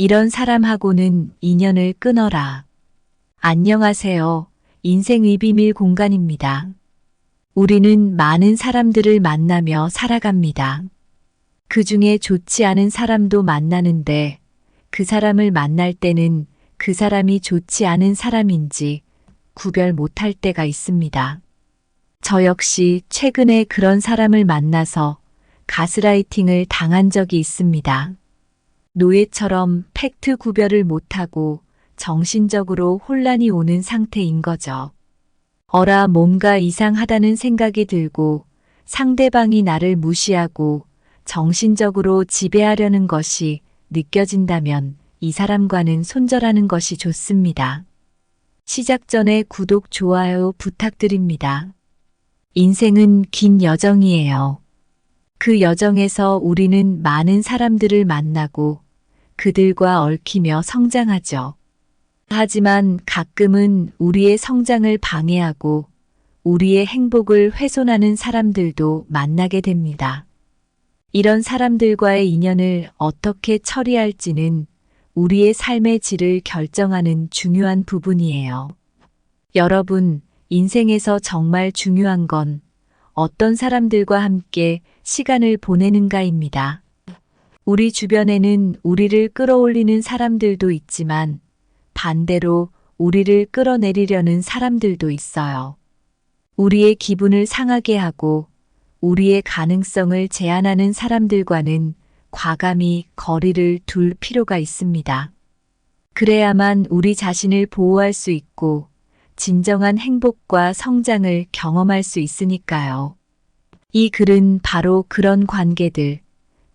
이런 사람하고는 인연을 끊어라. 안녕하세요. 인생의 비밀 공간입니다. 우리는 많은 사람들을 만나며 살아갑니다. 그 중에 좋지 않은 사람도 만나는데 그 사람을 만날 때는 그 사람이 좋지 않은 사람인지 구별 못할 때가 있습니다. 저 역시 최근에 그런 사람을 만나서 가스라이팅을 당한 적이 있습니다. 노예처럼 팩트 구별을 못하고 정신적으로 혼란이 오는 상태인 거죠. 어라 뭔가 이상하다는 생각이 들고 상대방이 나를 무시하고 정신적으로 지배하려는 것이 느껴진다면 이 사람과는 손절하는 것이 좋습니다. 시작 전에 구독, 좋아요 부탁드립니다. 인생은 긴 여정이에요. 그 여정에서 우리는 많은 사람들을 만나고 그들과 얽히며 성장하죠. 하지만 가끔은 우리의 성장을 방해하고 우리의 행복을 훼손하는 사람들도 만나게 됩니다. 이런 사람들과의 인연을 어떻게 처리할지는 우리의 삶의 질을 결정하는 중요한 부분이에요. 여러분, 인생에서 정말 중요한 건 어떤 사람들과 함께 시간을 보내는가입니다. 우리 주변에는 우리를 끌어올리는 사람들도 있지만 반대로 우리를 끌어내리려는 사람들도 있어요. 우리의 기분을 상하게 하고 우리의 가능성을 제한하는 사람들과는 과감히 거리를 둘 필요가 있습니다. 그래야만 우리 자신을 보호할 수 있고 진정한 행복과 성장을 경험할 수 있으니까요. 이 글은 바로 그런 관계들,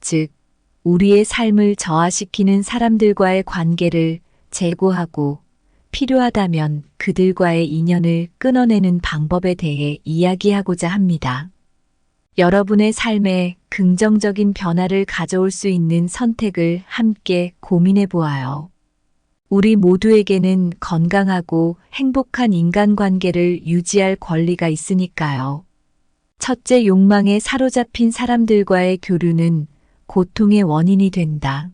즉, 우리의 삶을 저하시키는 사람들과의 관계를 제고하고 필요하다면 그들과의 인연을 끊어내는 방법에 대해 이야기하고자 합니다. 여러분의 삶에 긍정적인 변화를 가져올 수 있는 선택을 함께 고민해 보아요. 우리 모두에게는 건강하고 행복한 인간관계를 유지할 권리가 있으니까요. 첫째, 욕망에 사로잡힌 사람들과의 교류는 고통의 원인이 된다.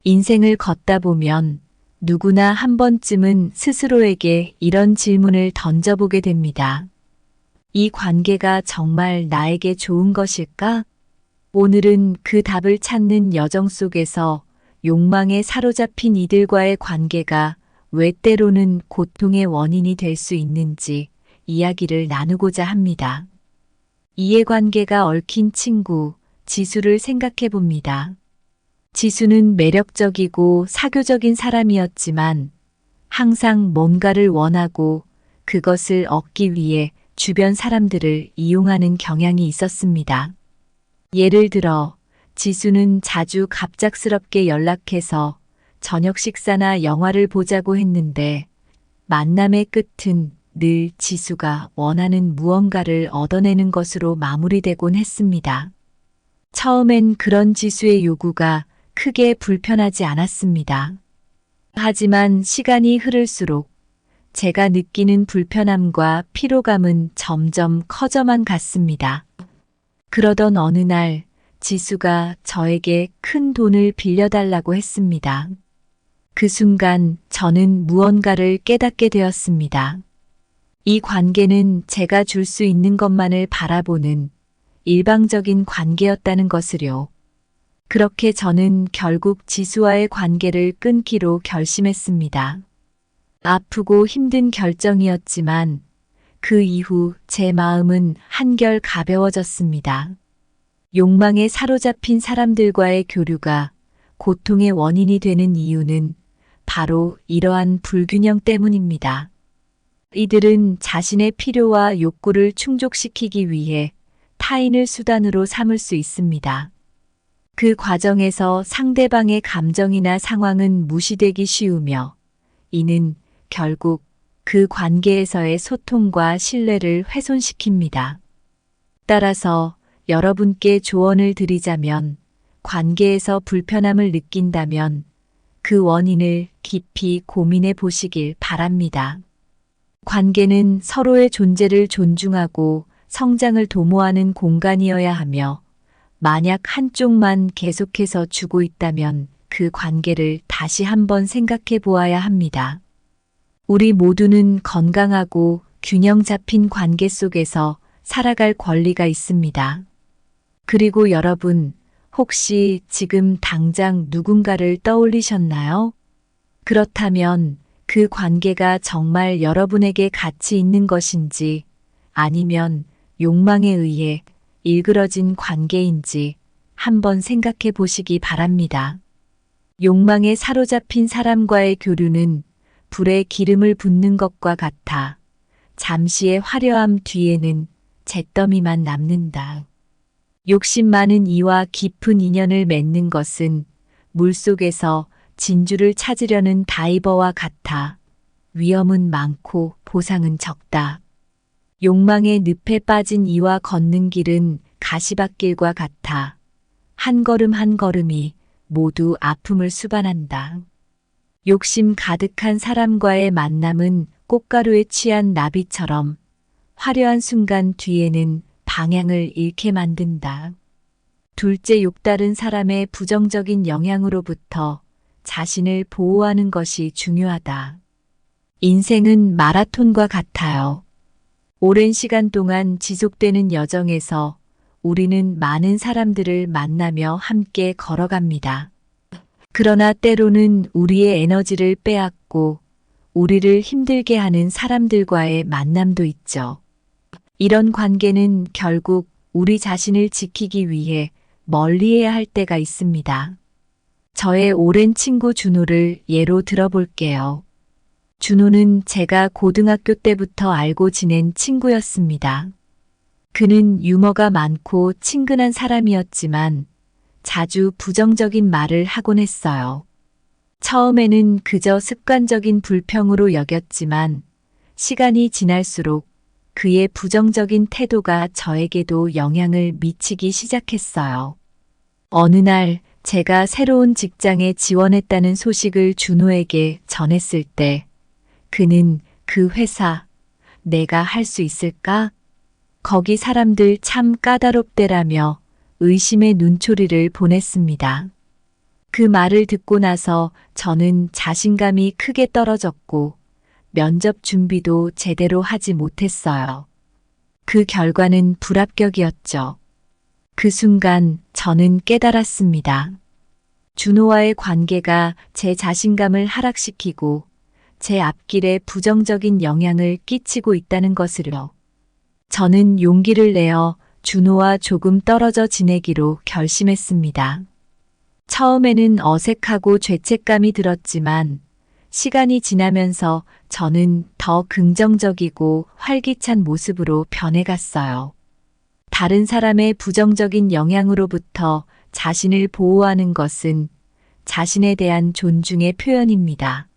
인생을 걷다 보면 누구나 한 번쯤은 스스로에게 이런 질문을 던져보게 됩니다. 이 관계가 정말 나에게 좋은 것일까? 오늘은 그 답을 찾는 여정 속에서 욕망에 사로잡힌 이들과의 관계가 왜 때로는 고통의 원인이 될 수 있는지 이야기를 나누고자 합니다. 이해관계가 얽힌 친구, 지수를 생각해 봅니다. 지수는 매력적이고 사교적인 사람이었지만 항상 뭔가를 원하고 그것을 얻기 위해 주변 사람들을 이용하는 경향이 있었습니다. 예를 들어 지수는 자주 갑작스럽게 연락해서 저녁 식사나 영화를 보자고 했는데 만남의 끝은 늘 지수가 원하는 무언가를 얻어내는 것으로 마무리되곤 했습니다. 처음엔 그런 지수의 요구가 크게 불편하지 않았습니다. 하지만 시간이 흐를수록 제가 느끼는 불편함과 피로감은 점점 커져만 갔습니다. 그러던 어느 날 지수가 저에게 큰 돈을 빌려달라고 했습니다. 그 순간 저는 무언가를 깨닫게 되었습니다. 이 관계는 제가 줄 수 있는 것만을 바라보는 일방적인 관계였다는 것을요. 그렇게 저는 결국 지수와의 관계를 끊기로 결심했습니다. 아프고 힘든 결정이었지만 그 이후 제 마음은 한결 가벼워졌습니다. 욕망에 사로잡힌 사람들과의 교류가 고통의 원인이 되는 이유는 바로 이러한 불균형 때문입니다. 이들은 자신의 필요와 욕구를 충족시키기 위해 타인을 수단으로 삼을 수 있습니다. 그 과정에서 상대방의 감정이나 상황은 무시되기 쉬우며 이는 결국 그 관계에서의 소통과 신뢰를 훼손시킵니다. 따라서 여러분께 조언을 드리자면 관계에서 불편함을 느낀다면 그 원인을 깊이 고민해 보시길 바랍니다. 관계는 서로의 존재를 존중하고 성장을 도모하는 공간이어야 하며 만약 한쪽만 계속해서 주고 있다면 그 관계를 다시 한번 생각해 보아야 합니다. 우리 모두는 건강하고 균형 잡힌 관계 속에서 살아갈 권리가 있습니다. 그리고 여러분, 혹시 지금 당장 누군가를 떠올리셨나요? 그렇다면 그 관계가 정말 여러분에게 가치 있는 것인지 아니면 욕망에 의해 일그러진 관계인지 한번 생각해 보시기 바랍니다. 욕망에 사로잡힌 사람과의 교류는 불에 기름을 붓는 것과 같아 잠시의 화려함 뒤에는 잿더미만 남는다. 욕심 많은 이와 깊은 인연을 맺는 것은 물속에서 진주를 찾으려는 다이버와 같아 위험은 많고 보상은 적다. 욕망의 늪에 빠진 이와 걷는 길은 가시밭길과 같아 한 걸음 한 걸음이 모두 아픔을 수반한다. 욕심 가득한 사람과의 만남은 꽃가루에 취한 나비처럼 화려한 순간 뒤에는 방향을 잃게 만든다. 둘째, 욕다른 사람의 부정적인 영향으로부터 자신을 보호하는 것이 중요하다. 인생은 마라톤과 같아요. 오랜 시간 동안 지속되는 여정에서 우리는 많은 사람들을 만나며 함께 걸어갑니다. 그러나 때로는 우리의 에너지를 빼앗고 우리를 힘들게 하는 사람들과의 만남도 있죠. 이런 관계는 결국 우리 자신을 지키기 위해 멀리해야 할 때가 있습니다. 저의 오랜 친구 준호를 예로 들어볼게요. 준호는 제가 고등학교 때부터 알고 지낸 친구였습니다. 그는 유머가 많고 친근한 사람이었지만 자주 부정적인 말을 하곤 했어요. 처음에는 그저 습관적인 불평으로 여겼지만 시간이 지날수록 그의 부정적인 태도가 저에게도 영향을 미치기 시작했어요. 어느 날 제가 새로운 직장에 지원했다는 소식을 준호에게 전했을 때 그는 그 회사, 내가 할 수 있을까? 거기 사람들 참 까다롭대라며 의심의 눈초리를 보냈습니다. 그 말을 듣고 나서 저는 자신감이 크게 떨어졌고 면접 준비도 제대로 하지 못했어요. 그 결과는 불합격이었죠. 그 순간 저는 깨달았습니다. 준호와의 관계가 제 자신감을 하락시키고 제 앞길에 부정적인 영향을 끼치고 있다는 것을요. 저는 용기를 내어 준호와 조금 떨어져 지내기로 결심했습니다. 처음에는 어색하고 죄책감이 들었지만 시간이 지나면서 저는 더 긍정적이고 활기찬 모습으로 변해갔어요. 다른 사람의 부정적인 영향으로부터 자신을 보호하는 것은 자신에 대한 존중의 표현입니다.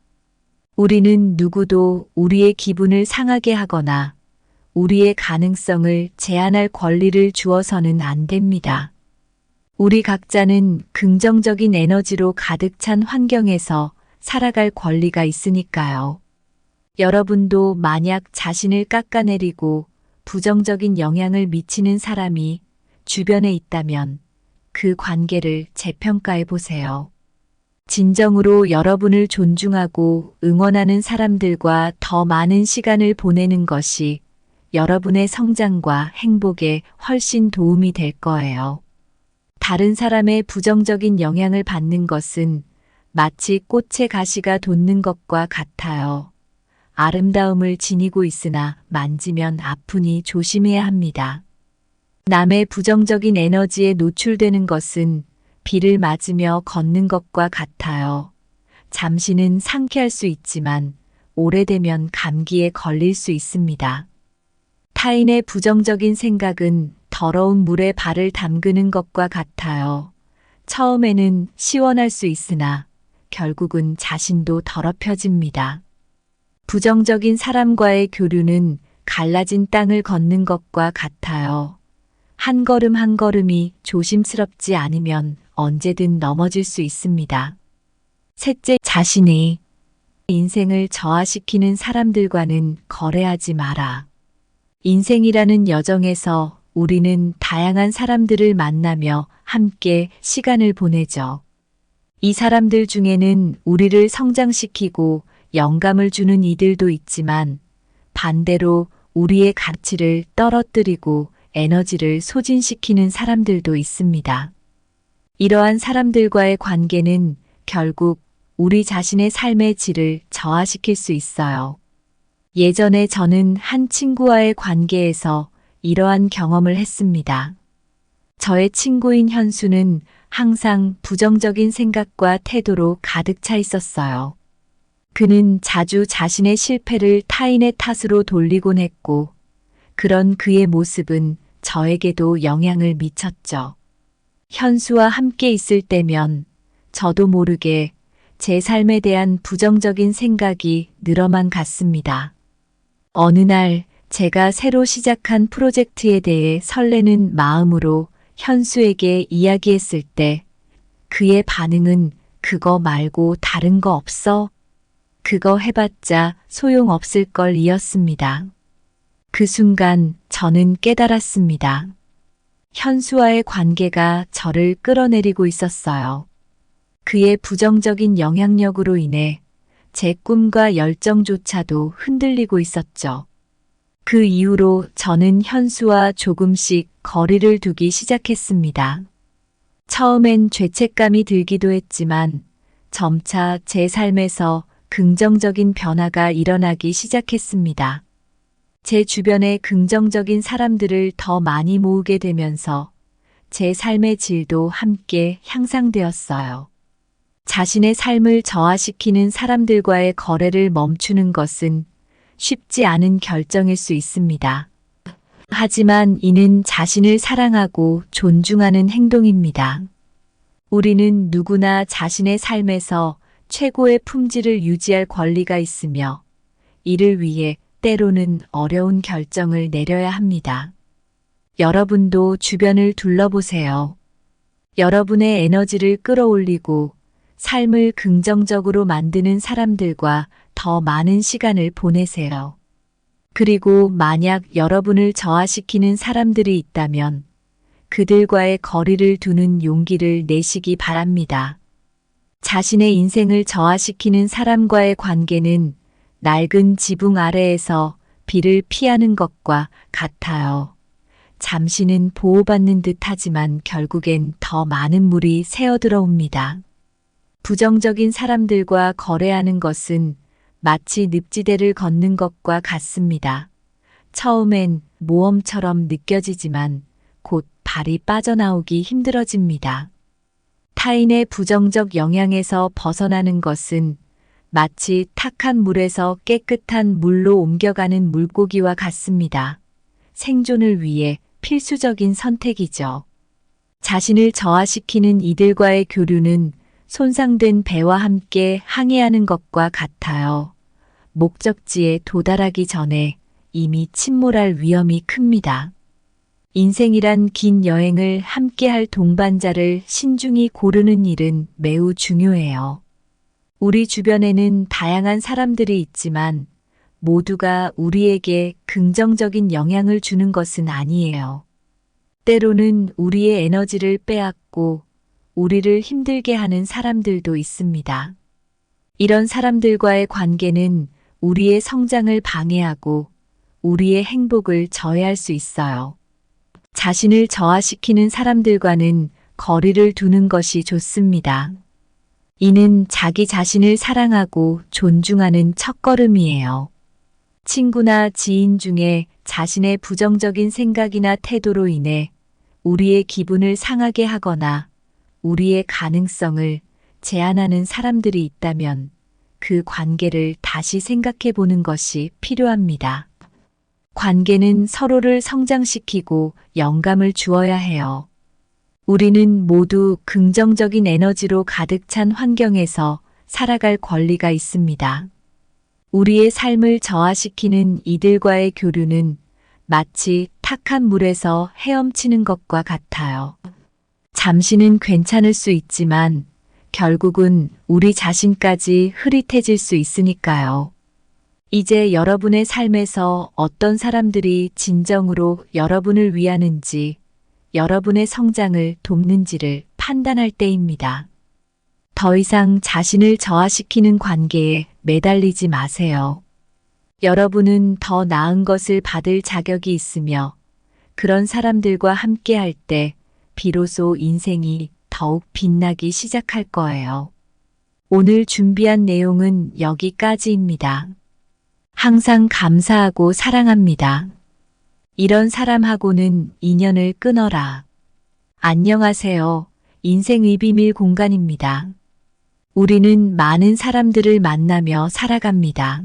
우리는 누구도 우리의 기분을 상하게 하거나 우리의 가능성을 제한할 권리를 주어서는 안 됩니다. 우리 각자는 긍정적인 에너지로 가득 찬 환경에서 살아갈 권리가 있으니까요. 여러분도 만약 자신을 깎아내리고 부정적인 영향을 미치는 사람이 주변에 있다면 그 관계를 재평가해 보세요. 진정으로 여러분을 존중하고 응원하는 사람들과 더 많은 시간을 보내는 것이 여러분의 성장과 행복에 훨씬 도움이 될 거예요. 다른 사람의 부정적인 영향을 받는 것은 마치 꽃에 가시가 돋는 것과 같아요. 아름다움을 지니고 있으나 만지면 아프니 조심해야 합니다. 남의 부정적인 에너지에 노출되는 것은 비를 맞으며 걷는 것과 같아요. 잠시는 상쾌할 수 있지만 오래되면 감기에 걸릴 수 있습니다. 타인의 부정적인 생각은 더러운 물에 발을 담그는 것과 같아요. 처음에는 시원할 수 있으나 결국은 자신도 더럽혀집니다. 부정적인 사람과의 교류는 갈라진 땅을 걷는 것과 같아요. 한 걸음 한 걸음이 조심스럽지 않으면 언제든 넘어질 수 있습니다. 셋째, 자신의 인생을 저하시키는 사람들과는 거래하지 마라. 인생이라는 여정에서 우리는 다양한 사람들을 만나며 함께 시간을 보내죠. 이 사람들 중에는 우리를 성장시키고 영감을 주는 이들도 있지만 반대로 우리의 가치를 떨어뜨리고 에너지를 소진시키는 사람들도 있습니다. 이러한 사람들과의 관계는 결국 우리 자신의 삶의 질을 저하시킬 수 있어요. 예전에 저는 한 친구와의 관계에서 이러한 경험을 했습니다. 저의 친구인 현수는 항상 부정적인 생각과 태도로 가득 차 있었어요. 그는 자주 자신의 실패를 타인의 탓으로 돌리곤 했고, 그런 그의 모습은 저에게도 영향을 미쳤죠. 현수와 함께 있을 때면 저도 모르게 제 삶에 대한 부정적인 생각이 늘어만 갔습니다. 어느 날 제가 새로 시작한 프로젝트에 대해 설레는 마음으로 현수에게 이야기했을 때 그의 반응은 그거 말고 다른 거 없어? 그거 해봤자 소용없을 걸 이었습니다. 그 순간 저는 깨달았습니다. 현수와의 관계가 저를 끌어내리고 있었어요. 그의 부정적인 영향력으로 인해 제 꿈과 열정조차도 흔들리고 있었죠. 그 이후로 저는 현수와 조금씩 거리를 두기 시작했습니다. 처음엔 죄책감이 들기도 했지만 점차 제 삶에서 긍정적인 변화가 일어나기 시작했습니다. 제 주변에 긍정적인 사람들을 더 많이 모으게 되면서 제 삶의 질도 함께 향상되었어요. 자신의 삶을 저하시키는 사람들과의 거래를 멈추는 것은 쉽지 않은 결정일 수 있습니다. 하지만 이는 자신을 사랑하고 존중하는 행동입니다. 우리는 누구나 자신의 삶에서 최고의 품질을 유지할 권리가 있으며 이를 위해 때로는 어려운 결정을 내려야 합니다. 여러분도 주변을 둘러보세요. 여러분의 에너지를 끌어올리고 삶을 긍정적으로 만드는 사람들과 더 많은 시간을 보내세요. 그리고 만약 여러분을 저하시키는 사람들이 있다면 그들과의 거리를 두는 용기를 내시기 바랍니다. 자신의 인생을 저하시키는 사람과의 관계는 낡은 지붕 아래에서 비를 피하는 것과 같아요. 잠시는 보호받는 듯 하지만 결국엔 더 많은 물이 새어들어옵니다. 부정적인 사람들과 거래하는 것은 마치 늪지대를 걷는 것과 같습니다. 처음엔 모험처럼 느껴지지만 곧 발이 빠져나오기 힘들어집니다. 타인의 부정적 영향에서 벗어나는 것은 마치 탁한 물에서 깨끗한 물로 옮겨가는 물고기와 같습니다. 생존을 위해 필수적인 선택이죠. 자신을 저하시키는 이들과의 교류는 손상된 배와 함께 항해하는 것과 같아요. 목적지에 도달하기 전에 이미 침몰할 위험이 큽니다. 인생이란 긴 여행을 함께할 동반자를 신중히 고르는 일은 매우 중요해요. 우리 주변에는 다양한 사람들이 있지만 모두가 우리에게 긍정적인 영향을 주는 것은 아니에요. 때로는 우리의 에너지를 빼앗고 우리를 힘들게 하는 사람들도 있습니다. 이런 사람들과의 관계는 우리의 성장을 방해하고 우리의 행복을 저해할 수 있어요. 자신을 저하시키는 사람들과는 거리를 두는 것이 좋습니다. 이는 자기 자신을 사랑하고 존중하는 첫걸음이에요. 친구나 지인 중에 자신의 부정적인 생각이나 태도로 인해 우리의 기분을 상하게 하거나 우리의 가능성을 제한하는 사람들이 있다면 그 관계를 다시 생각해 보는 것이 필요합니다. 관계는 서로를 성장시키고 영감을 주어야 해요. 우리는 모두 긍정적인 에너지로 가득 찬 환경에서 살아갈 권리가 있습니다. 우리의 삶을 저하시키는 이들과의 교류는 마치 탁한 물에서 헤엄치는 것과 같아요. 잠시는 괜찮을 수 있지만 결국은 우리 자신까지 흐릿해질 수 있으니까요. 이제 여러분의 삶에서 어떤 사람들이 진정으로 여러분을 위하는지, 여러분의 성장을 돕는지를 판단할 때입니다. 더 이상 자신을 저하시키는 관계에 매달리지 마세요. 여러분은 더 나은 것을 받을 자격이 있으며 그런 사람들과 함께 할 때 비로소 인생이 더욱 빛나기 시작할 거예요. 오늘 준비한 내용은 여기까지입니다. 항상 감사하고 사랑합니다. 이런 사람하고는 인연을 끊어라. 안녕하세요. 인생의 비밀 공간입니다. 우리는 많은 사람들을 만나며 살아갑니다.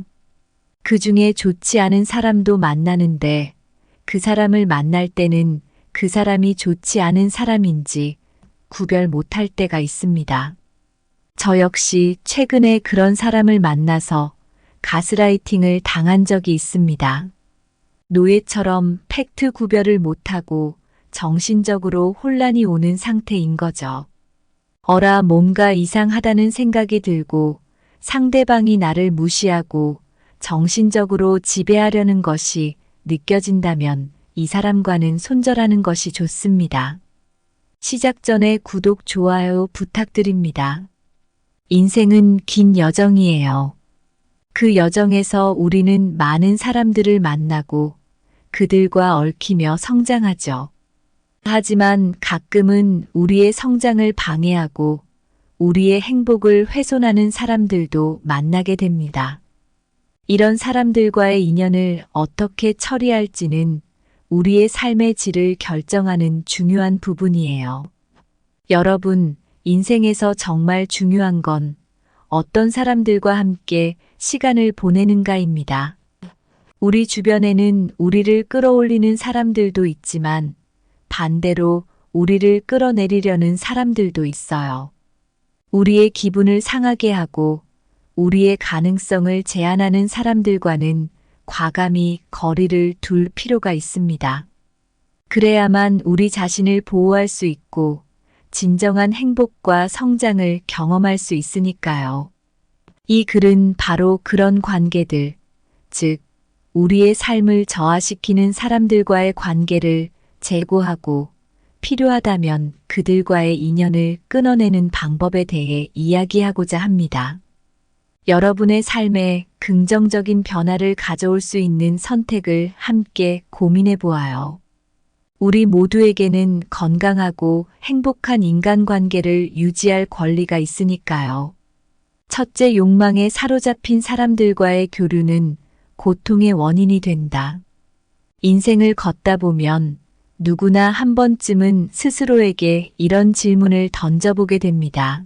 그 중에 좋지 않은 사람도 만나는데 그 사람을 만날 때는 그 사람이 좋지 않은 사람인지 구별 못할 때가 있습니다. 저 역시 최근에 그런 사람을 만나서 가스라이팅을 당한 적이 있습니다. 노예처럼 팩트 구별을 못하고 정신적으로 혼란이 오는 상태인 거죠. 어라 뭔가 이상하다는 생각이 들고 상대방이 나를 무시하고 정신적으로 지배하려는 것이 느껴진다면 이 사람과는 손절하는 것이 좋습니다. 시작 전에 구독, 좋아요 부탁드립니다. 인생은 긴 여정이에요. 그 여정에서 우리는 많은 사람들을 만나고 그들과 얽히며 성장하죠. 하지만 가끔은 우리의 성장을 방해하고 우리의 행복을 훼손하는 사람들도 만나게 됩니다. 이런 사람들과의 인연을 어떻게 처리할지는 우리의 삶의 질을 결정하는 중요한 부분이에요. 여러분, 인생에서 정말 중요한 건 어떤 사람들과 함께 시간을 보내는가입니다. 우리 주변에는 우리를 끌어올리는 사람들도 있지만 반대로 우리를 끌어내리려는 사람들도 있어요. 우리의 기분을 상하게 하고 우리의 가능성을 제한하는 사람들과는 과감히 거리를 둘 필요가 있습니다. 그래야만 우리 자신을 보호할 수 있고 진정한 행복과 성장을 경험할 수 있으니까요. 이 글은 바로 그런 관계들, 즉, 우리의 삶을 저하시키는 사람들과의 관계를 제고하고 필요하다면 그들과의 인연을 끊어내는 방법에 대해 이야기하고자 합니다. 여러분의 삶에 긍정적인 변화를 가져올 수 있는 선택을 함께 고민해 보아요. 우리 모두에게는 건강하고 행복한 인간관계를 유지할 권리가 있으니까요. 첫째, 욕망에 사로잡힌 사람들과의 교류는 고통의 원인이 된다. 인생을 걷다 보면 누구나 한 번쯤은 스스로에게 이런 질문을 던져보게 됩니다.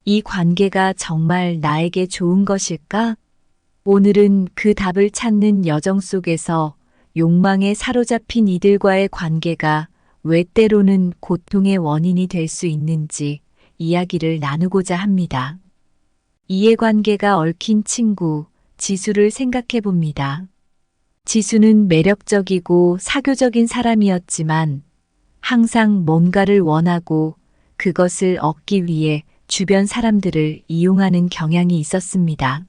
이 관계가 정말 나에게 좋은 것일까? 오늘은 그 답을 찾는 여정 속에서 욕망에 사로잡힌 이들과의 관계가 왜 때로는 고통의 원인이 될 수 있는지 이야기를 나누고자 합니다. 이해관계가 얽힌 친구, 지수를 생각해 봅니다. 지수는 매력적이고 사교적인 사람이었지만 항상 뭔가를 원하고 그것을 얻기 위해 주변 사람들을 이용하는 경향이 있었습니다.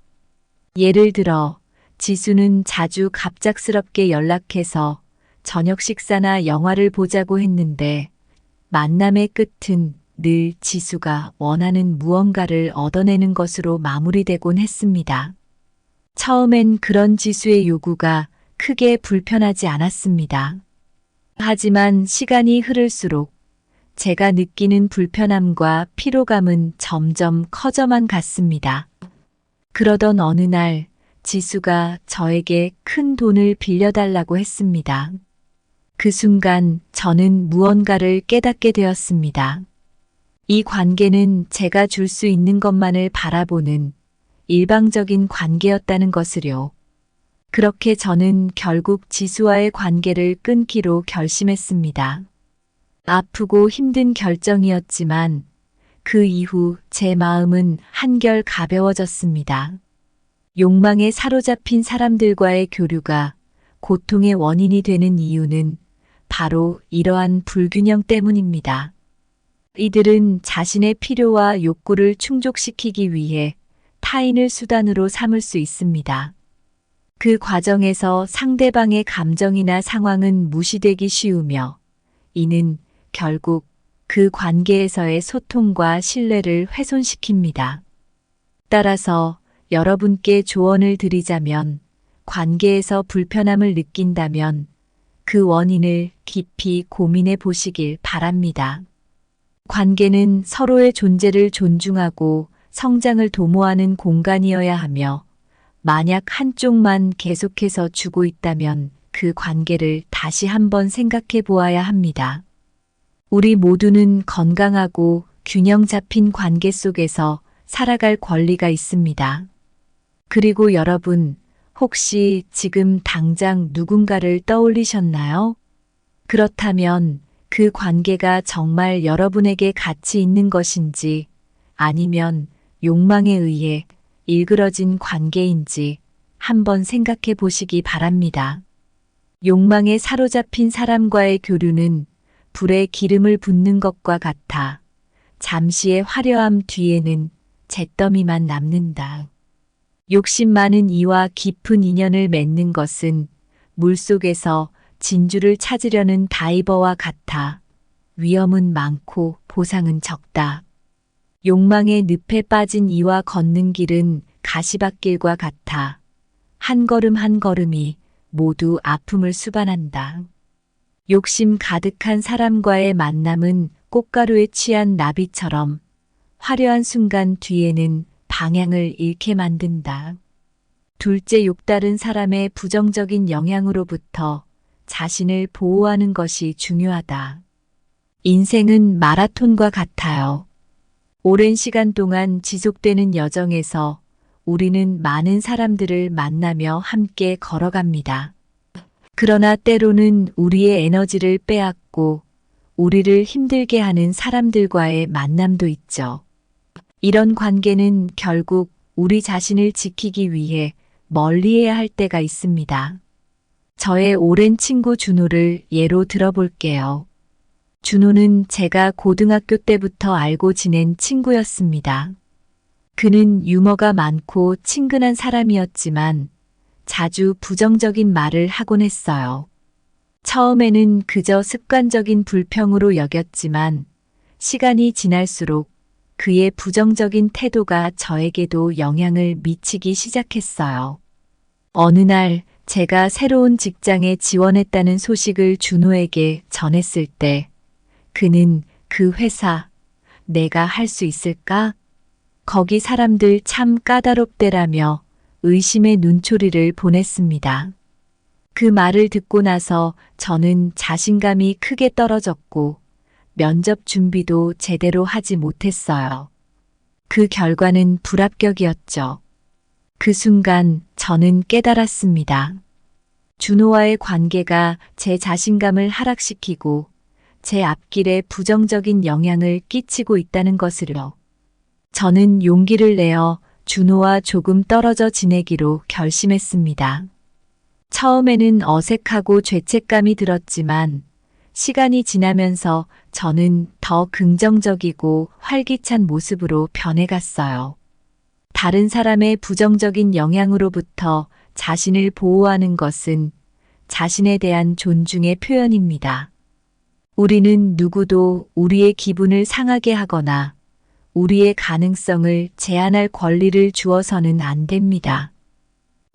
예를 들어 지수는 자주 갑작스럽게 연락해서 저녁 식사나 영화를 보자고 했는데 만남의 끝은 늘 지수가 원하는 무언가를 얻어내는 것으로 마무리되곤 했습니다. 처음엔 그런 지수의 요구가 크게 불편하지 않았습니다. 하지만 시간이 흐를수록 제가 느끼는 불편함과 피로감은 점점 커져만 갔습니다. 그러던 어느 날 지수가 저에게 큰 돈을 빌려달라고 했습니다. 그 순간 저는 무언가를 깨닫게 되었습니다. 이 관계는 제가 줄 수 있는 것만을 바라보는 일방적인 관계였다는 것을요. 그렇게 저는 결국 지수와의 관계를 끊기로 결심했습니다. 아프고 힘든 결정이었지만 그 이후 제 마음은 한결 가벼워졌습니다. 욕망에 사로잡힌 사람들과의 교류가 고통의 원인이 되는 이유는 바로 이러한 불균형 때문입니다. 이들은 자신의 필요와 욕구를 충족시키기 위해 타인을 수단으로 삼을 수 있습니다. 그 과정에서 상대방의 감정이나 상황은 무시되기 쉬우며 이는 결국 그 관계에서의 소통과 신뢰를 훼손시킵니다. 따라서 여러분께 조언을 드리자면 관계에서 불편함을 느낀다면 그 원인을 깊이 고민해 보시길 바랍니다. 관계는 서로의 존재를 존중하고 성장을 도모하는 공간이어야 하며 만약 한쪽만 계속해서 주고 있다면 그 관계를 다시 한번 생각해 보아야 합니다. 우리 모두는 건강하고 균형 잡힌 관계 속에서 살아갈 권리가 있습니다. 그리고 여러분, 혹시 지금 당장 누군가를 떠올리셨나요? 그렇다면 그 관계가 정말 여러분에게 가치 있는 것인지 아니면 욕망에 의해 일그러진 관계인지 한번 생각해 보시기 바랍니다. 욕망에 사로잡힌 사람과의 교류는 불에 기름을 붓는 것과 같아 잠시의 화려함 뒤에는 잿더미만 남는다. 욕심 많은 이와 깊은 인연을 맺는 것은 물속에서 진주를 찾으려는 다이버와 같아 위험은 많고 보상은 적다. 욕망의 늪에 빠진 이와 걷는 길은 가시밭길과 같아 한 걸음 한 걸음이 모두 아픔을 수반한다. 욕심 가득한 사람과의 만남은 꽃가루에 취한 나비처럼 화려한 순간 뒤에는 방향을 잃게 만든다. 둘째, 욕다른 사람의 부정적인 영향으로부터 자신을 보호하는 것이 중요하다. 인생은 마라톤과 같아요. 오랜 시간 동안 지속되는 여정에서 우리는 많은 사람들을 만나며 함께 걸어갑니다. 그러나 때로는 우리의 에너지를 빼앗고 우리를 힘들게 하는 사람들과의 만남도 있죠. 이런 관계는 결국 우리 자신을 지키기 위해 멀리해야 할 때가 있습니다. 저의 오랜 친구 준호를 예로 들어볼게요. 준호는 제가 고등학교 때부터 알고 지낸 친구였습니다. 그는 유머가 많고 친근한 사람이었지만 자주 부정적인 말을 하곤 했어요. 처음에는 그저 습관적인 불평으로 여겼지만 시간이 지날수록 그의 부정적인 태도가 저에게도 영향을 미치기 시작했어요. 어느 날 제가 새로운 직장에 지원했다는 소식을 준호에게 전했을 때 그는 그 회사 내가 할 수 있을까? 거기 사람들 참 까다롭대라며 의심의 눈초리를 보냈습니다. 그 말을 듣고 나서 저는 자신감이 크게 떨어졌고 면접 준비도 제대로 하지 못했어요. 그 결과는 불합격이었죠. 그 순간 저는 깨달았습니다. 준호와의 관계가 제 자신감을 하락시키고 제 앞길에 부정적인 영향을 끼치고 있다는 것을요. 저는 용기를 내어 준호와 조금 떨어져 지내기로 결심했습니다. 처음에는 어색하고 죄책감이 들었지만 시간이 지나면서 저는 더 긍정적이고 활기찬 모습으로 변해갔어요. 다른 사람의 부정적인 영향으로부터 자신을 보호하는 것은 자신에 대한 존중의 표현입니다. 우리는 누구도 우리의 기분을 상하게 하거나 우리의 가능성을 제한할 권리를 주어서는 안 됩니다.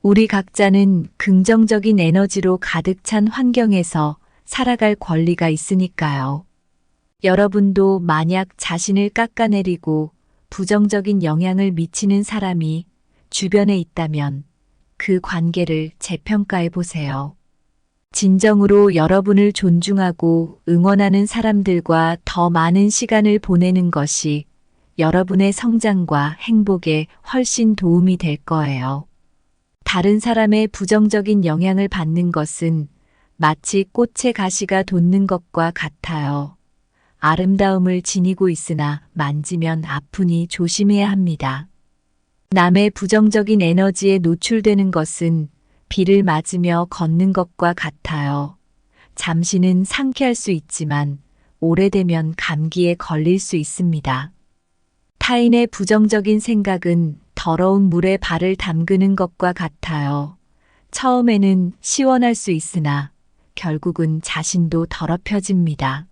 우리 각자는 긍정적인 에너지로 가득 찬 환경에서 살아갈 권리가 있으니까요. 여러분도 만약 자신을 깎아내리고 부정적인 영향을 미치는 사람이 주변에 있다면 그 관계를 재평가해 보세요. 진정으로 여러분을 존중하고 응원하는 사람들과 더 많은 시간을 보내는 것이 여러분의 성장과 행복에 훨씬 도움이 될 거예요. 다른 사람의 부정적인 영향을 받는 것은 마치 꽃의 가시가 돋는 것과 같아요. 아름다움을 지니고 있으나 만지면 아프니 조심해야 합니다. 남의 부정적인 에너지에 노출되는 것은 비를 맞으며 걷는 것과 같아요. 잠시는 상쾌할 수 있지만 오래되면 감기에 걸릴 수 있습니다. 타인의 부정적인 생각은 더러운 물에 발을 담그는 것과 같아요. 처음에는 시원할 수 있으나 결국은 자신도 더럽혀집니다.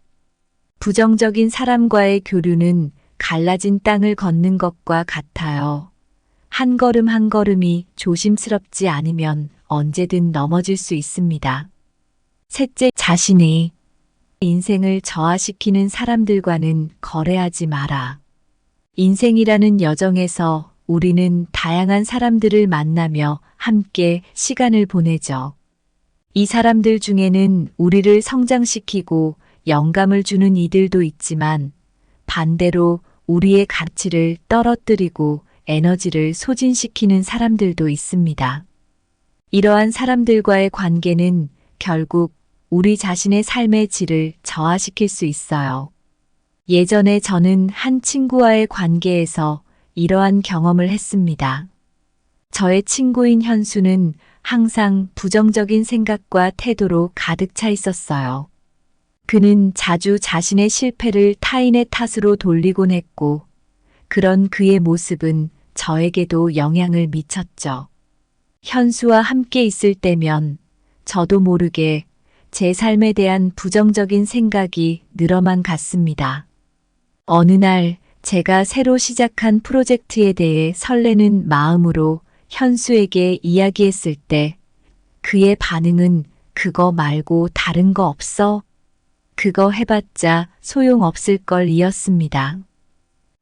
부정적인 사람과의 교류는 갈라진 땅을 걷는 것과 같아요. 한 걸음 한 걸음이 조심스럽지 않으면 언제든 넘어질 수 있습니다. 셋째, 자신의 인생을 저하시키는 사람들과는 거래하지 마라. 인생이라는 여정에서 우리는 다양한 사람들을 만나며 함께 시간을 보내죠. 이 사람들 중에는 우리를 성장시키고 영감을 주는 이들도 있지만 반대로 우리의 가치를 떨어뜨리고 에너지를 소진시키는 사람들도 있습니다. 이러한 사람들과의 관계는 결국 우리 자신의 삶의 질을 저하시킬 수 있어요. 예전에 저는 한 친구와의 관계에서 이러한 경험을 했습니다. 저의 친구인 현수는 항상 부정적인 생각과 태도로 가득 차 있었어요. 그는 자주 자신의 실패를 타인의 탓으로 돌리곤 했고, 그런 그의 모습은 저에게도 영향을 미쳤죠. 현수와 함께 있을 때면 저도 모르게 제 삶에 대한 부정적인 생각이 늘어만 갔습니다. 어느 날 제가 새로 시작한 프로젝트에 대해 설레는 마음으로 현수에게 이야기했을 때 그의 반응은 그거 말고 다른 거 없어? 그거 해봤자 소용없을 걸 이었습니다.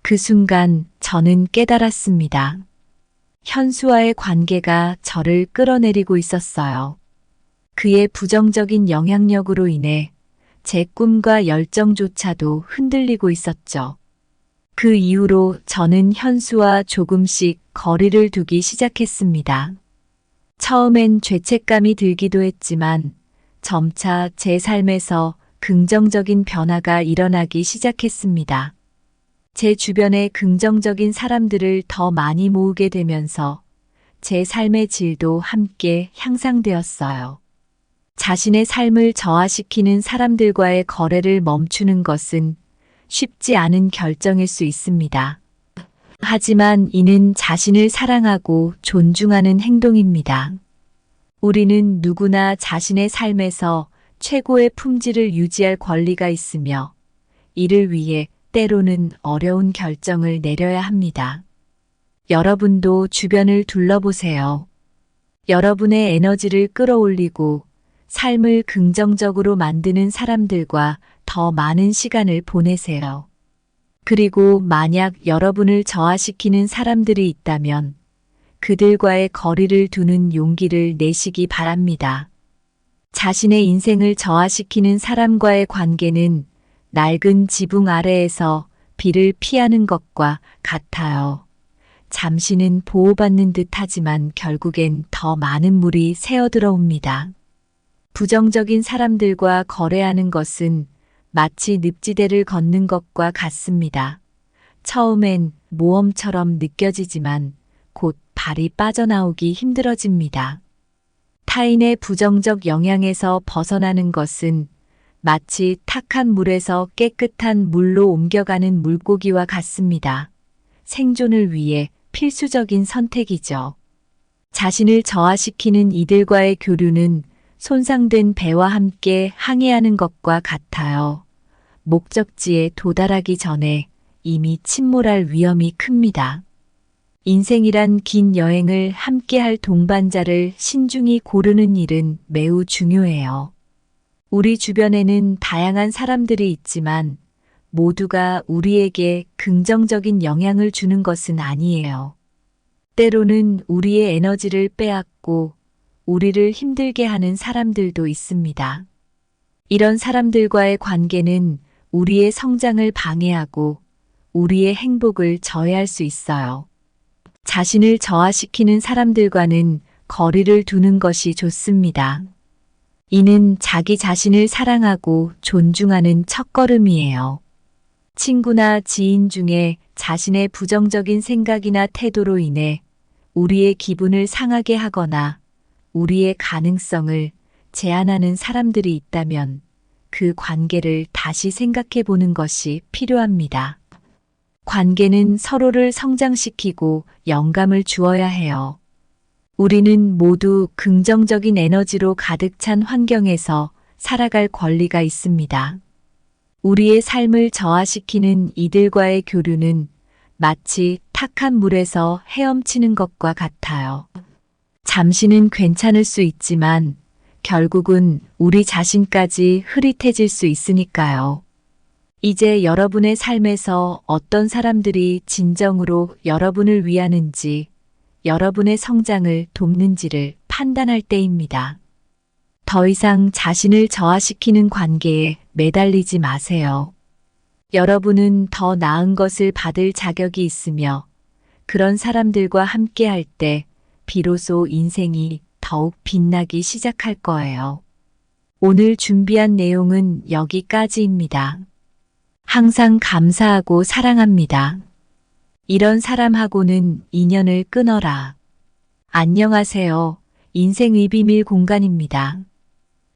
그 순간 저는 깨달았습니다. 현수와의 관계가 저를 끌어내리고 있었어요. 그의 부정적인 영향력으로 인해 제 꿈과 열정조차도 흔들리고 있었죠. 그 이후로 저는 현수와 조금씩 거리를 두기 시작했습니다. 처음엔 죄책감이 들기도 했지만 점차 제 삶에서 긍정적인 변화가 일어나기 시작했습니다. 제 주변에 긍정적인 사람들을 더 많이 모으게 되면서 제 삶의 질도 함께 향상되었어요. 자신의 삶을 저하시키는 사람들과의 거래를 멈추는 것은 쉽지 않은 결정일 수 있습니다. 하지만 이는 자신을 사랑하고 존중하는 행동입니다. 우리는 누구나 자신의 삶에서 최고의 품질을 유지할 권리가 있으며 이를 위해 때로는 어려운 결정을 내려야 합니다. 여러분도 주변을 둘러보세요. 여러분의 에너지를 끌어올리고 삶을 긍정적으로 만드는 사람들과 더 많은 시간을 보내세요. 그리고 만약 여러분을 저하시키는 사람들이 있다면 그들과의 거리를 두는 용기를 내시기 바랍니다. 자신의 인생을 저하시키는 사람과의 관계는 낡은 지붕 아래에서 비를 피하는 것과 같아요. 잠시는 보호받는 듯 하지만 결국엔 더 많은 물이 새어들어옵니다. 부정적인 사람들과 거래하는 것은 마치 늪지대를 걷는 것과 같습니다. 처음엔 모험처럼 느껴지지만 곧 발이 빠져나오기 힘들어집니다. 타인의 부정적 영향에서 벗어나는 것은 마치 탁한 물에서 깨끗한 물로 옮겨가는 물고기와 같습니다. 생존을 위해 필수적인 선택이죠. 자신을 저하시키는 이들과의 교류는 손상된 배와 함께 항해하는 것과 같아요. 목적지에 도달하기 전에 이미 침몰할 위험이 큽니다. 인생이란 긴 여행을 함께할 동반자를 신중히 고르는 일은 매우 중요해요. 우리 주변에는 다양한 사람들이 있지만 모두가 우리에게 긍정적인 영향을 주는 것은 아니에요. 때로는 우리의 에너지를 빼앗고 우리를 힘들게 하는 사람들도 있습니다. 이런 사람들과의 관계는 우리의 성장을 방해하고 우리의 행복을 저해할 수 있어요. 자신을 저하시키는 사람들과는 거리를 두는 것이 좋습니다. 이는 자기 자신을 사랑하고 존중하는 첫걸음이에요. 친구나 지인 중에 자신의 부정적인 생각이나 태도로 인해 우리의 기분을 상하게 하거나 우리의 가능성을 제한하는 사람들이 있다면 그 관계를 다시 생각해 보는 것이 필요합니다. 관계는 서로를 성장시키고 영감을 주어야 해요. 우리는 모두 긍정적인 에너지로 가득 찬 환경에서 살아갈 권리가 있습니다. 우리의 삶을 저하시키는 이들과의 교류는 마치 탁한 물에서 헤엄치는 것과 같아요. 잠시는 괜찮을 수 있지만 결국은 우리 자신까지 흐릿해질 수 있으니까요. 이제 여러분의 삶에서 어떤 사람들이 진정으로 여러분을 위하는지, 여러분의 성장을 돕는지를 판단할 때입니다. 더 이상 자신을 저하시키는 관계에 매달리지 마세요. 여러분은 더 나은 것을 받을 자격이 있으며 그런 사람들과 함께 할 때 비로소 인생이 더욱 빛나기 시작할 거예요. 오늘 준비한 내용은 여기까지입니다. 항상 감사하고 사랑합니다. 이런 사람하고는 인연을 끊어라. 안녕하세요. 인생의 비밀 공간입니다.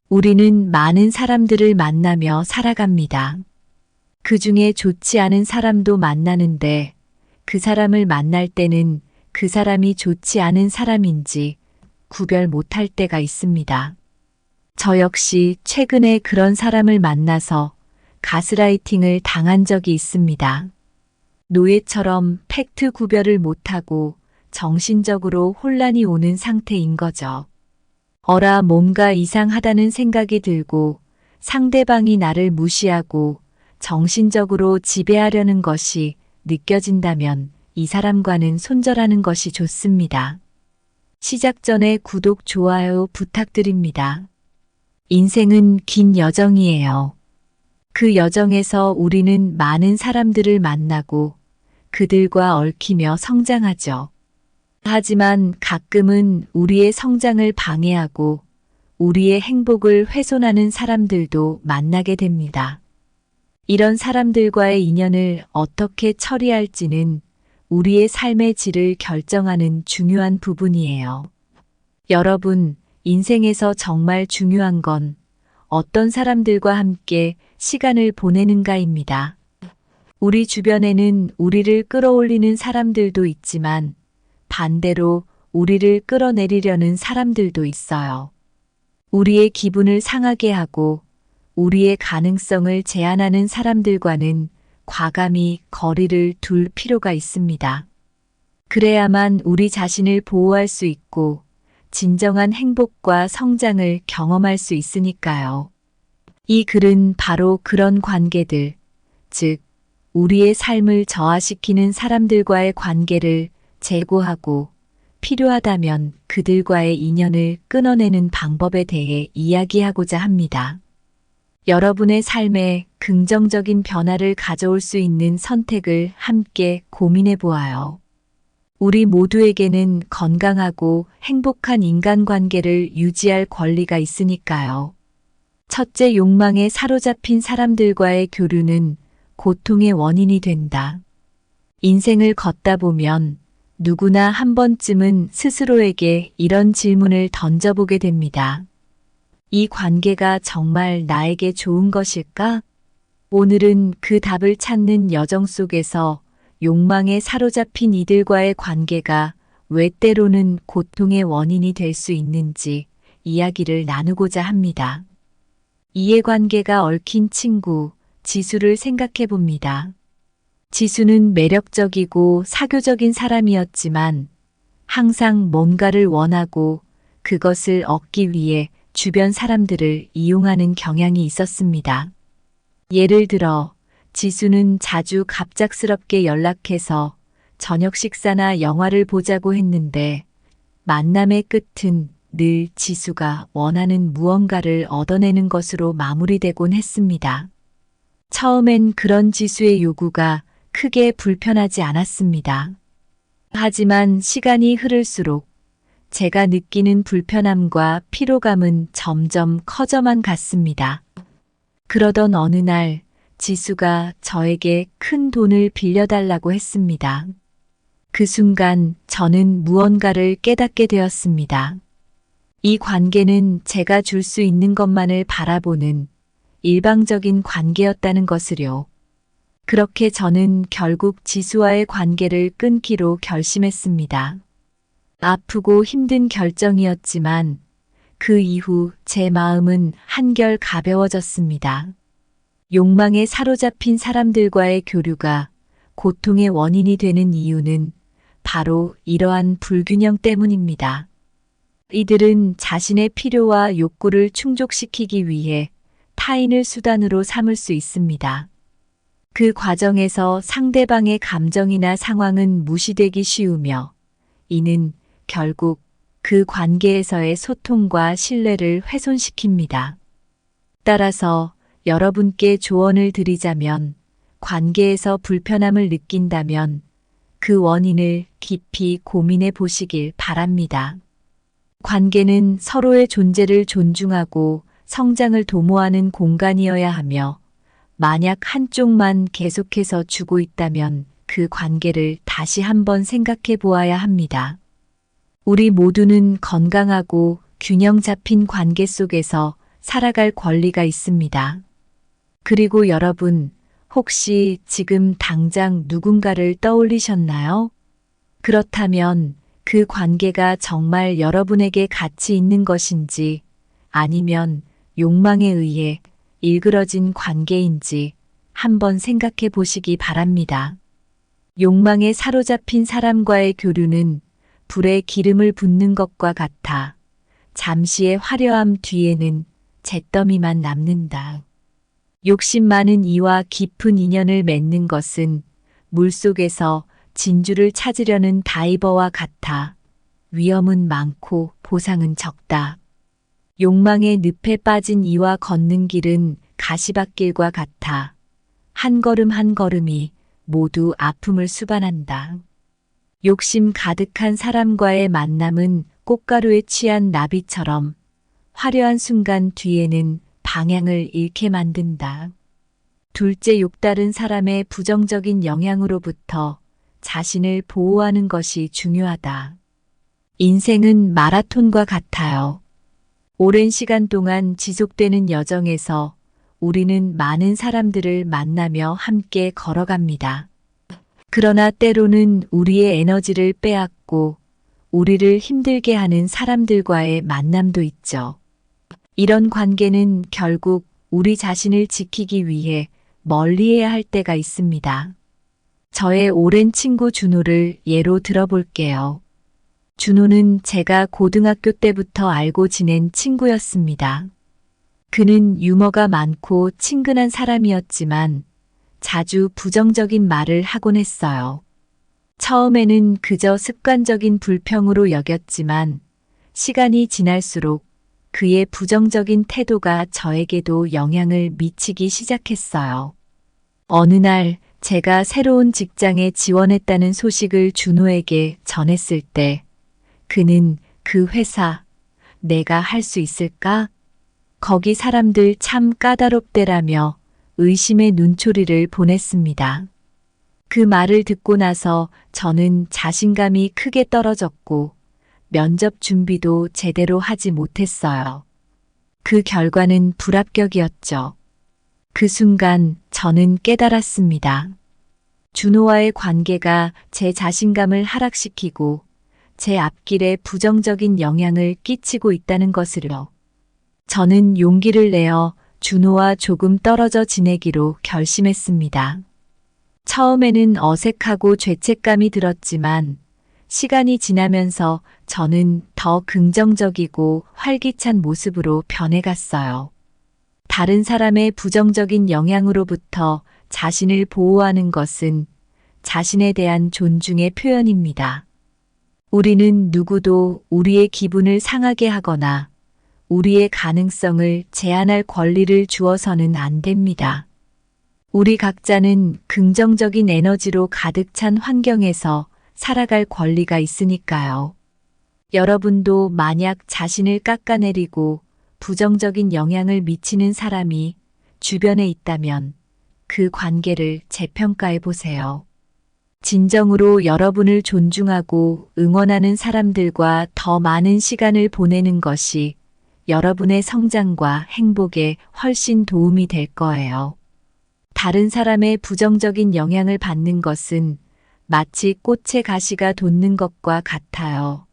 우리는 많은 사람들을 만나며 살아갑니다. 그 중에 좋지 않은 사람도 만나는데 그 사람을 만날 때는 그 사람이 좋지 않은 사람인지 구별 못할 때가 있습니다. 저 역시 최근에 그런 사람을 만나서 가스라이팅을 당한 적이 있습니다. 노예처럼 팩트 구별을 못하고 정신적으로 혼란이 오는 상태인 거죠. 어라 뭔가 이상하다는 생각이 들고 상대방이 나를 무시하고 정신적으로 지배하려는 것이 느껴진다면 이 사람과는 손절하는 것이 좋습니다. 시작 전에 구독, 좋아요 부탁드립니다. 인생은 긴 여정이에요. 그 여정에서 우리는 많은 사람들을 만나고 그들과 얽히며 성장하죠. 하지만 가끔은 우리의 성장을 방해하고 우리의 행복을 훼손하는 사람들도 만나게 됩니다. 이런 사람들과의 인연을 어떻게 처리할지는 우리의 삶의 질을 결정하는 중요한 부분이에요. 여러분, 인생에서 정말 중요한 건 어떤 사람들과 함께 시간을 보내는가입니다. 우리 주변에는 우리를 끌어올리는 사람들도 있지만 반대로 우리를 끌어내리려는 사람들도 있어요. 우리의 기분을 상하게 하고 우리의 가능성을 제한하는 사람들과는 과감히 거리를 둘 필요가 있습니다. 그래야만 우리 자신을 보호할 수 있고 진정한 행복과 성장을 경험할 수 있으니까요. 이 글은 바로 그런 관계들, 즉, 우리의 삶을 저하시키는 사람들과의 관계를 제고하고 필요하다면 그들과의 인연을 끊어내는 방법에 대해 이야기하고자 합니다. 여러분의 삶에 긍정적인 변화를 가져올 수 있는 선택을 함께 고민해 보아요. 우리 모두에게는 건강하고 행복한 인간관계를 유지할 권리가 있으니까요. 첫째, 욕망에 사로잡힌 사람들과의 교류는 고통의 원인이 된다. 인생을 걷다 보면 누구나 한 번쯤은 스스로에게 이런 질문을 던져보게 됩니다. 이 관계가 정말 나에게 좋은 것일까? 오늘은 그 답을 찾는 여정 속에서 욕망에 사로잡힌 이들과의 관계가 왜 때로는 고통의 원인이 될 수 있는지 이야기를 나누고자 합니다. 이해관계가 얽힌 친구, 지수를 생각해 봅니다. 지수는 매력적이고 사교적인 사람이었지만 항상 뭔가를 원하고 그것을 얻기 위해 주변 사람들을 이용하는 경향이 있었습니다. 예를 들어 지수는 자주 갑작스럽게 연락해서 저녁 식사나 영화를 보자고 했는데 만남의 끝은 늘 지수가 원하는 무언가를 얻어내는 것으로 마무리되곤 했습니다. 처음엔 그런 지수의 요구가 크게 불편하지 않았습니다. 하지만 시간이 흐를수록 제가 느끼는 불편함과 피로감은 점점 커져만 갔습니다. 그러던 어느 날 지수가 저에게 큰 돈을 빌려달라고 했습니다. 그 순간 저는 무언가를 깨닫게 되었습니다. 이 관계는 제가 줄 수 있는 것만을 바라보는 일방적인 관계였다는 것을요. 그렇게 저는 결국 지수와의 관계를 끊기로 결심했습니다. 아프고 힘든 결정이었지만 그 이후 제 마음은 한결 가벼워졌습니다. 욕망에 사로잡힌 사람들과의 교류가 고통의 원인이 되는 이유는 바로 이러한 불균형 때문입니다. 이들은 자신의 필요와 욕구를 충족시키기 위해 타인을 수단으로 삼을 수 있습니다. 그 과정에서 상대방의 감정이나 상황은 무시되기 쉬우며 이는 결국 그 관계에서의 소통과 신뢰를 훼손시킵니다. 따라서 여러분께 조언을 드리자면 관계에서 불편함을 느낀다면 그 원인을 깊이 고민해 보시길 바랍니다. 관계는 서로의 존재를 존중하고 성장을 도모하는 공간이어야 하며 만약 한쪽만 계속해서 주고 있다면 그 관계를 다시 한번 생각해 보아야 합니다. 우리 모두는 건강하고 균형 잡힌 관계 속에서 살아갈 권리가 있습니다. 그리고 여러분, 혹시 지금 당장 누군가를 떠올리셨나요? 그렇다면 그 관계가 정말 여러분에게 가치 있는 것인지 아니면 욕망에 의해 일그러진 관계인지 한번 생각해 보시기 바랍니다. 욕망에 사로잡힌 사람과의 교류는 불에 기름을 붓는 것과 같아 잠시의 화려함 뒤에는 잿더미만 남는다. 욕심 많은 이와 깊은 인연을 맺는 것은 물속에서 진주를 찾으려는 다이버와 같아 위험은 많고 보상은 적다. 욕망의 늪에 빠진 이와 걷는 길은 가시밭길과 같아 한 걸음 한 걸음이 모두 아픔을 수반한다. 욕심 가득한 사람과의 만남은 꽃가루에 취한 나비처럼 화려한 순간 뒤에는 방향을 잃게 만든다. 둘째, 욕다른 사람의 부정적인 영향으로부터 자신을 보호하는 것이 중요하다. 인생은 마라톤과 같아요. 오랜 시간 동안 지속되는 여정에서 우리는 많은 사람들을 만나며 함께 걸어갑니다. 그러나 때로는 우리의 에너지를 빼앗고 우리를 힘들게 하는 사람들과의 만남도 있죠. 이런 관계는 결국 우리 자신을 지키기 위해 멀리해야 할 때가 있습니다. 저의 오랜 친구 준호를 예로 들어볼게요. 준호는 제가 고등학교 때부터 알고 지낸 친구였습니다. 그는 유머가 많고 친근한 사람이었지만 자주 부정적인 말을 하곤 했어요. 처음에는 그저 습관적인 불평으로 여겼지만 시간이 지날수록 그의 부정적인 태도가 저에게도 영향을 미치기 시작했어요. 어느 날 제가 새로운 직장에 지원했다는 소식을 준호에게 전했을 때 그는 그 회사, 내가 할 수 있을까? 거기 사람들 참 까다롭대라며 의심의 눈초리를 보냈습니다. 그 말을 듣고 나서 저는 자신감이 크게 떨어졌고 면접 준비도 제대로 하지 못했어요. 그 결과는 불합격이었죠. 그 순간 저는 깨달았습니다. 준호와의 관계가 제 자신감을 하락시키고 제 앞길에 부정적인 영향을 끼치고 있다는 것을요. 저는 용기를 내어 준호와 조금 떨어져 지내기로 결심했습니다. 처음에는 어색하고 죄책감이 들었지만 시간이 지나면서 저는 더 긍정적이고 활기찬 모습으로 변해갔어요. 다른 사람의 부정적인 영향으로부터 자신을 보호하는 것은 자신에 대한 존중의 표현입니다. 우리는 누구도 우리의 기분을 상하게 하거나 우리의 가능성을 제한할 권리를 주어서는 안 됩니다. 우리 각자는 긍정적인 에너지로 가득 찬 환경에서 살아갈 권리가 있으니까요. 여러분도 만약 자신을 깎아내리고 부정적인 영향을 미치는 사람이 주변에 있다면 그 관계를 재평가해 보세요. 진정으로 여러분을 존중하고 응원하는 사람들과 더 많은 시간을 보내는 것이 여러분의 성장과 행복에 훨씬 도움이 될 거예요. 다른 사람의 부정적인 영향을 받는 것은 마치 꽃의 가시가 돋는 것과 같아요.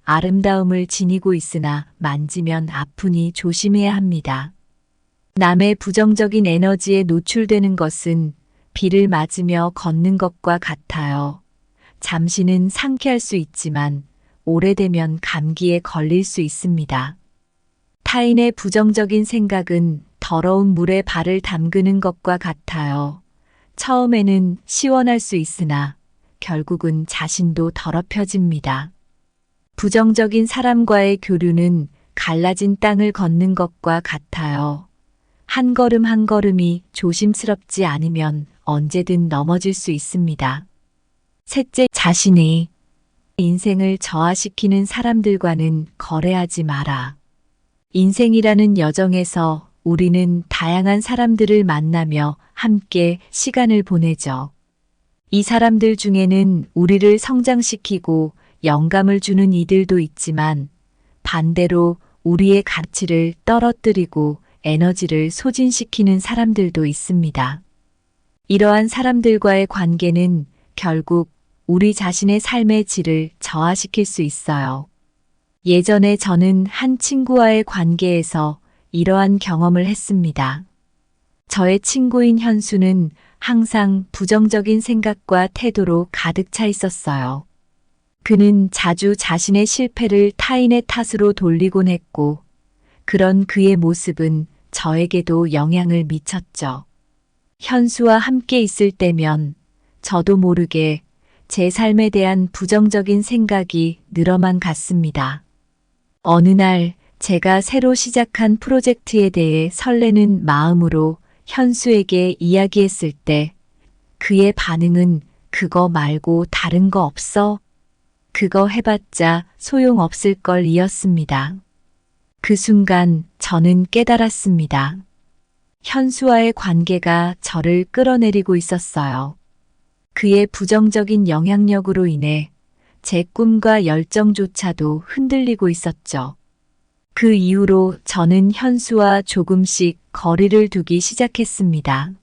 아름다움을 지니고 있으나 만지면 아프니 조심해야 합니다. 남의 부정적인 에너지에 노출되는 것은 비를 맞으며 걷는 것과 같아요. 잠시는 상쾌할 수 있지만 오래되면 감기에 걸릴 수 있습니다. 타인의 부정적인 생각은 더러운 물에 발을 담그는 것과 같아요. 처음에는 시원할 수 있으나 결국은 자신도 더럽혀집니다. 부정적인 사람과의 교류는 갈라진 땅을 걷는 것과 같아요. 한 걸음 한 걸음이 조심스럽지 않으면 언제든 넘어질 수 있습니다. 셋째, 자신의 인생을 저하시키는 사람들과는 거래하지 마라. 인생이라는 여정에서 우리는 다양한 사람들을 만나며 함께 시간을 보내죠. 이 사람들 중에는 우리를 성장시키고 영감을 주는 이들도 있지만 반대로 우리의 가치를 떨어뜨리고 에너지를 소진시키는 사람들도 있습니다. 이러한 사람들과의 관계는 결국 우리 자신의 삶의 질을 저하시킬 수 있어요. 예전에 저는 한 친구와의 관계에서 이러한 경험을 했습니다. 저의 친구인 현수는 항상 부정적인 생각과 태도로 가득 차 있었어요. 그는 자주 자신의 실패를 타인의 탓으로 돌리곤 했고, 그런 그의 모습은 저에게도 영향을 미쳤죠. 현수와 함께 있을 때면 저도 모르게 제 삶에 대한 부정적인 생각이 늘어만 갔습니다. 어느 날 제가 새로 시작한 프로젝트에 대해 설레는 마음으로 현수에게 이야기했을 때 그의 반응은 그거 말고 다른 거 없어? 그거 해봤자 소용없을 걸 이었습니다. 그 순간 저는 깨달았습니다. 현수와의 관계가 저를 끌어내리고 있었어요. 그의 부정적인 영향력으로 인해 제 꿈과 열정조차도 흔들리고 있었죠. 그 이후로 저는 현수와 조금씩 거리를 두기 시작했습니다.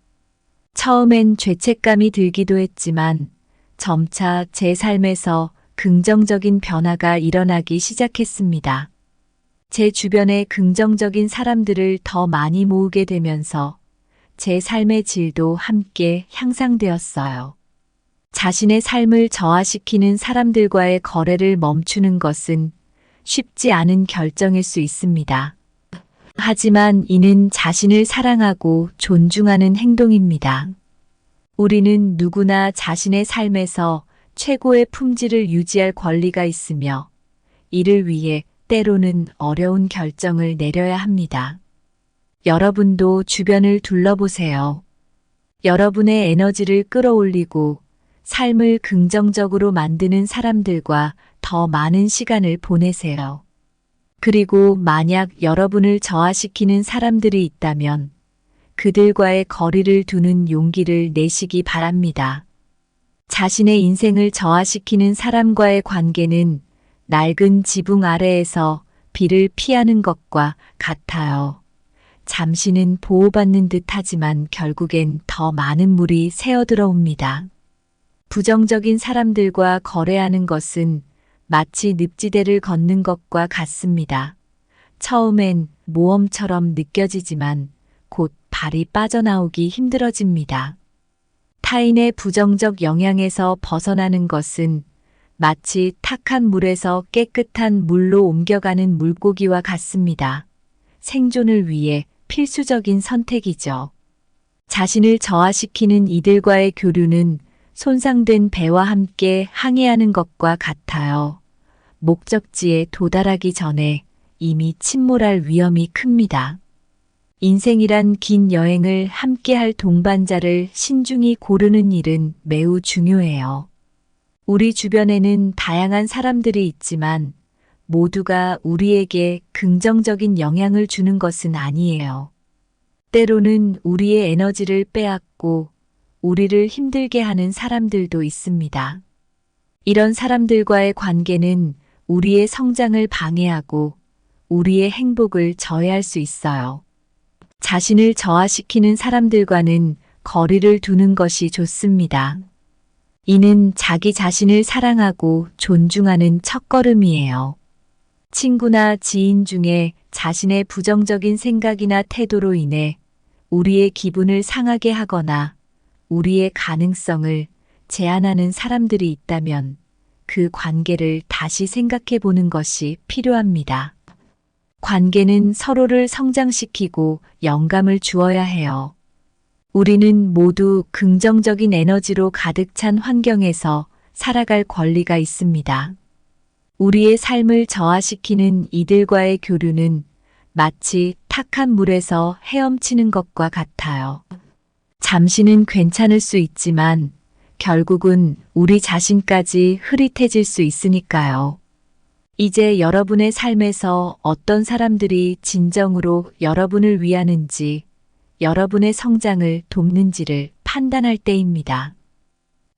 처음엔 죄책감이 들기도 했지만 점차 제 삶에서 긍정적인 변화가 일어나기 시작했습니다. 제 주변에 긍정적인 사람들을 더 많이 모으게 되면서 제 삶의 질도 함께 향상되었어요. 자신의 삶을 저하시키는 사람들과의 거래를 멈추는 것은 쉽지 않은 결정일 수 있습니다. 하지만 이는 자신을 사랑하고 존중하는 행동입니다. 우리는 누구나 자신의 삶에서 최고의 품질을 유지할 권리가 있으며 이를 위해 때로는 어려운 결정을 내려야 합니다. 여러분도 주변을 둘러보세요. 여러분의 에너지를 끌어올리고 삶을 긍정적으로 만드는 사람들과 더 많은 시간을 보내세요. 그리고 만약 여러분을 저하시키는 사람들이 있다면 그들과의 거리를 두는 용기를 내시기 바랍니다. 자신의 인생을 저하시키는 사람과의 관계는 낡은 지붕 아래에서 비를 피하는 것과 같아요. 잠시는 보호받는 듯 하지만 결국엔 더 많은 물이 새어들어옵니다. 부정적인 사람들과 거래하는 것은 마치 늪지대를 걷는 것과 같습니다. 처음엔 모험처럼 느껴지지만 곧 발이 빠져나오기 힘들어집니다. 타인의 부정적 영향에서 벗어나는 것은 마치 탁한 물에서 깨끗한 물로 옮겨가는 물고기와 같습니다. 생존을 위해 필수적인 선택이죠. 자신을 저하시키는 이들과의 교류는 손상된 배와 함께 항해하는 것과 같아요. 목적지에 도달하기 전에 이미 침몰할 위험이 큽니다. 인생이란 긴 여행을 함께할 동반자를 신중히 고르는 일은 매우 중요해요. 우리 주변에는 다양한 사람들이 있지만 모두가 우리에게 긍정적인 영향을 주는 것은 아니에요. 때로는 우리의 에너지를 빼앗고 우리를 힘들게 하는 사람들도 있습니다. 이런 사람들과의 관계는 우리의 성장을 방해하고 우리의 행복을 저해할 수 있어요. 자신을 저하시키는 사람들과는 거리를 두는 것이 좋습니다. 이는 자기 자신을 사랑하고 존중하는 첫걸음이에요. 친구나 지인 중에 자신의 부정적인 생각이나 태도로 인해 우리의 기분을 상하게 하거나 우리의 가능성을 제한하는 사람들이 있다면 그 관계를 다시 생각해 보는 것이 필요합니다. 관계는 서로를 성장시키고 영감을 주어야 해요. 우리는 모두 긍정적인 에너지로 가득 찬 환경에서 살아갈 권리가 있습니다. 우리의 삶을 저하시키는 이들과의 교류는 마치 탁한 물에서 헤엄치는 것과 같아요. 잠시는 괜찮을 수 있지만 결국은 우리 자신까지 흐릿해질 수 있으니까요. 이제 여러분의 삶에서 어떤 사람들이 진정으로 여러분을 위하는지, 여러분의 성장을 돕는지를 판단할 때입니다.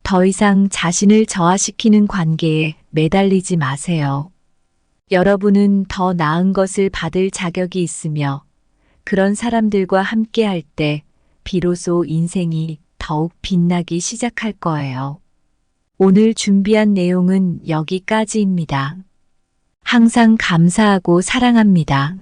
더 이상 자신을 저하시키는 관계에 매달리지 마세요. 여러분은 더 나은 것을 받을 자격이 있으며 그런 사람들과 함께할 때 비로소 인생이 더욱 빛나기 시작할 거예요. 오늘 준비한 내용은 여기까지입니다. 항상 감사하고 사랑합니다.